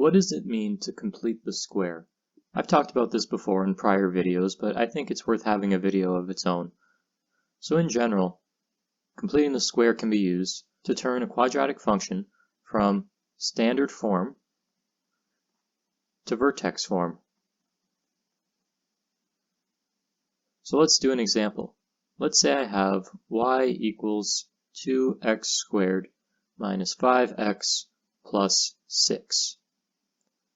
What does it mean to complete the square? I've talked about this before in prior videos, but I think it's worth having a video of its own. So in general, completing the square can be used to turn a quadratic function from standard form to vertex form. So let's do an example. Let's say I have y equals 2x squared minus 5x plus 6.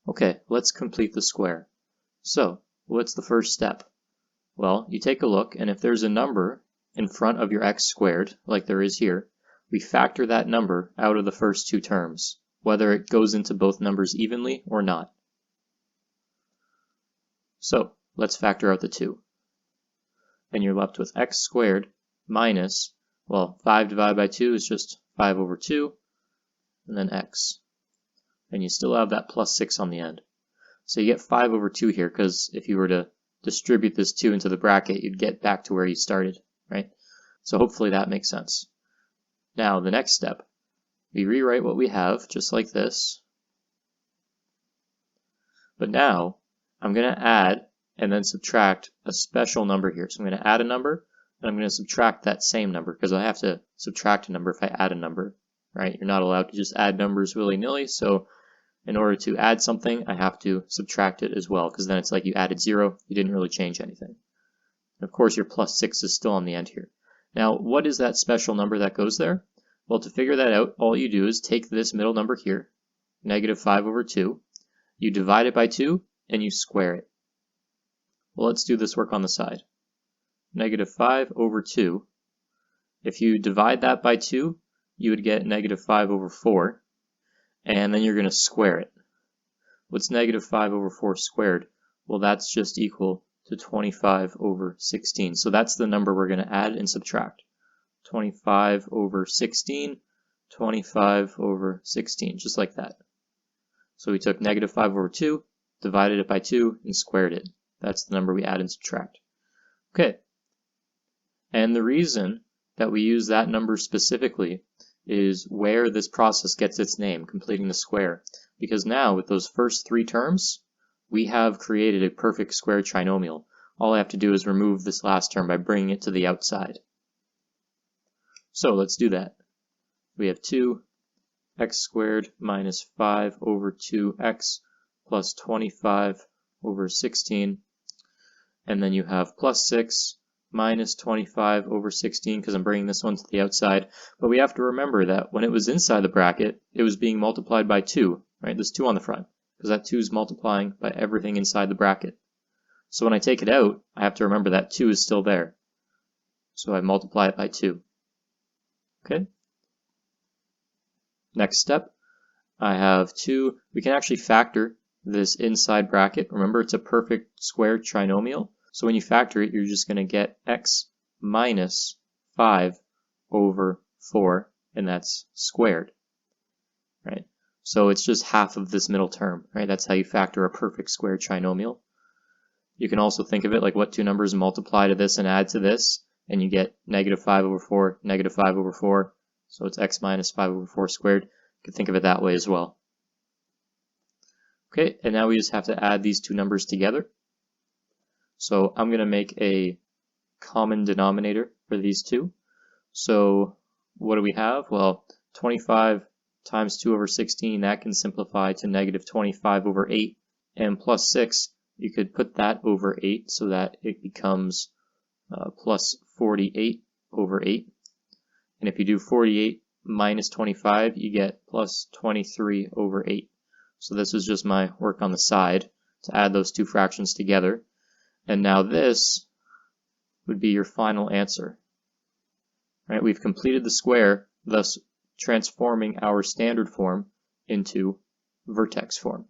Okay, let's complete the square. So, what's the first step? Well, you take a look, and if there's a number in front of your x squared, like there is here, we factor that number out of the first two terms, whether it goes into both numbers evenly or not. So, let's factor out the 2. And you're left with x squared minus, well, 5 divided by 2 is just 5 over 2, and then x. And you still have that plus 6 on the end. So you get 5 over 2 here, because if you were to distribute this 2 into the bracket, you'd get back to where you started, right? So hopefully that makes sense. Now, the next step, we rewrite what we have, just like this. But now, I'm going to add and then subtract a special number here. So I'm going to add a number, and I'm going to subtract that same number, because I have to subtract a number if I add a number, right? You're not allowed to just add numbers willy-nilly, so in order to add something, I have to subtract it as well, because then it's like you added 0, you didn't really change anything. And of course, your plus 6 is still on the end here. Now, what is that special number that goes there? Well, to figure that out, all you do is take this middle number here, negative 5 over 2, you divide it by 2, and you square it. Well, let's do this work on the side. Negative 5 over 2. If you divide that by 2, you would get negative 5 over 4. And then you're going to square it. What's negative 5 over 4 squared? Well, that's just equal to 25 over 16. So that's the number we're going to add and subtract. 25 over 16, 25 over 16, just like that. So we took negative 5 over 2, divided it by 2, and squared it. That's the number we add and subtract. Okay. And the reason that we use that number specifically is where this process gets its name, completing the square. Because now, with those first 3 terms, we have created a perfect square trinomial. All I have to do is remove this last term by bringing it to the outside. So let's do that. We have 2x squared minus 5 over 2x plus 25 over 16. And then you have plus 6 minus 25 over 16, because I'm bringing this one to the outside. But we have to remember that when it was inside the bracket, it was being multiplied by 2, right? There's 2 on the front, because that 2 is multiplying by everything inside the bracket. So when I take it out, I have to remember that 2 is still there. So I multiply it by 2. Okay? Next step, I have 2. We can actually factor this inside bracket. Remember, it's a perfect square trinomial. So when you factor it, you're just going to get x minus 5 over 4, and that's squared, right? So it's just half of this middle term, right? That's how you factor a perfect square trinomial. You can also think of it like what 2 numbers multiply to this and add to this, and you get negative 5 over 4, negative 5 over 4. So it's x minus 5 over 4 squared. You can think of it that way as well. Okay, and now we just have to add these 2 numbers together. So I'm going to make a common denominator for these 2. So what do we have? Well, 25 times 2 over 16, that can simplify to negative 25 over 8. And plus 6, you could put that over 8 so that it becomes plus 48 over 8. And if you do 48 minus 25, you get plus 23 over 8. So this is just my work on the side to add those 2 fractions together. And now this would be your final answer. Right? We've completed the square, thus transforming our standard form into vertex form.